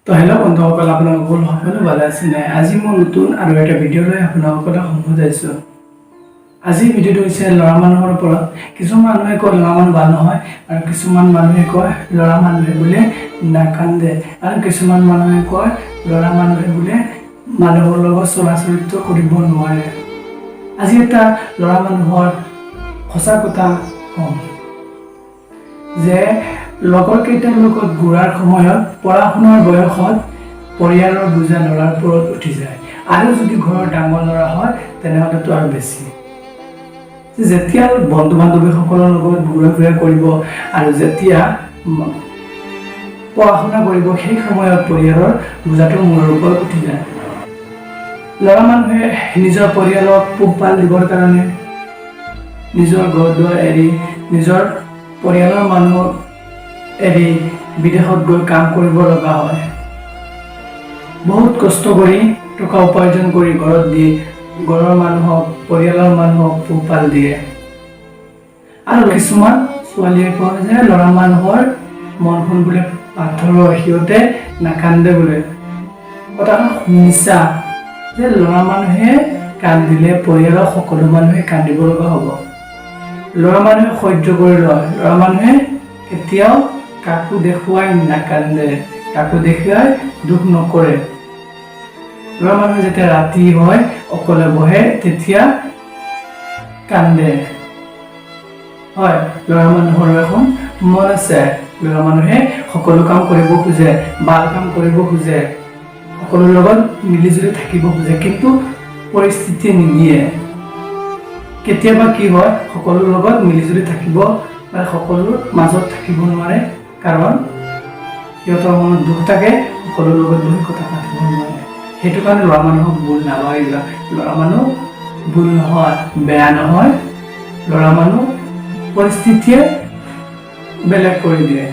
তো হেল্ল' বন্ধুসকল, আপোনালোক সকলো ভালে আছে নে? আজি মই নতুন আৰু এটা ভিডিঅ' লৈ আপোনালোকৰ সন্মুখত আহিছোঁ। আজি ভিডিঅ'টো হৈছে ল'ৰা মানুহৰ ওপৰত। কিছুমান মানুহে কয় ল'ৰা মানুহ ভাল নহয়, আৰু কিছুমান মানুহে কয় ল'ৰা মানুহে বোলে নাকান্দে, আৰু কিছুমান মানুহে কয় ল'ৰা মানুহে বোলে মানুহৰ লগত চলাচলিত কৰিব নোৱাৰে। আজি এটা ল'ৰা মানুহৰ সঁচা কথা কম যে লগৰ কেইটাৰ লগত ঘূৰাৰ সময়ত পঢ়া শুনাৰ বয়সত পৰিয়ালৰ বোজা ল'ৰাৰ ওপৰত উঠি যায়, আৰু যদি ঘৰৰ ডাঙৰ ল'ৰা হয় তেনেহ'লেতো আৰু বেছি। যেতিয়া বন্ধু বান্ধৱীসকলৰ লগত ঘূৰা ফুৰা কৰিব আৰু যেতিয়া পঢ়া শুনা কৰিব, সেই সময়ত পৰিয়ালৰ বোজাটো মূৰৰ ওপৰত উঠি যায়। ল'ৰা মানুহে নিজৰ পৰিয়ালক পোহপাল দিবৰ কাৰণে নিজৰ ঘৰ দুৱাৰ এৰি, নিজৰ পৰিয়ালৰ মানুহক এৰি বিদেশত গৈ কাম কৰিব লগা হয়। বহুত কষ্ট কৰি টকা উপাৰ্জন কৰি ঘৰত দি ঘৰৰ মানুহক, পৰিয়ালৰ মানুহক পোহপাল দিয়ে। আৰু কিছুমান ছোৱালীয়ে কয় যে ল'ৰা মানুহৰ মনখন বোলে পাথৰৰ, সিহঁতে নাকান্দে বোলে। কথাটো মিছা যে ল'ৰা মানুহে কান্দিলে পৰিয়ালৰ সকলো মানুহে কান্দিব লগা হ'ব। ল'ৰা মানুহে সহ্য কৰি লয়। ল'ৰা মানুহে কেতিয়াও কাকো দেখুৱাই নাকান্দে, কাকো দেখুৱাই দুখ নকৰে। ল'ৰা মানুহে যেতিয়া ৰাতি হয় অকলে বহে তেতিয়া কান্দে। হয়, ল'ৰা মানুহৰ এখন মন আছে। ল'ৰা মানুহে সকলো কাম কৰিব খোজে, ভাল কাম কৰিব খোজে, সকলোৰ লগত মিলিজুলি থাকিব খোজে, কিন্তু পৰিস্থিতি নিদিয়ে। কেতিয়াবা কি হয়, সকলোৰ লগত মিলিজুলি থাকিব বা সকলোৰ মাজত থাকিব নোৱাৰে, কাৰণ সিহঁতৰ মনত দুখ থাকে, সকলোৰ লগত বহি কথা পাতিব নোৱাৰে। সেইটো কাৰণে ল'ৰা মানুহক ভুল নাভাবিবা। ল'ৰা মানুহ ভুল নহয়, বেয়া নহয়। ল'ৰা মানুহ পৰিস্থিতিয়ে বেলেগ কৰি দিয়ে।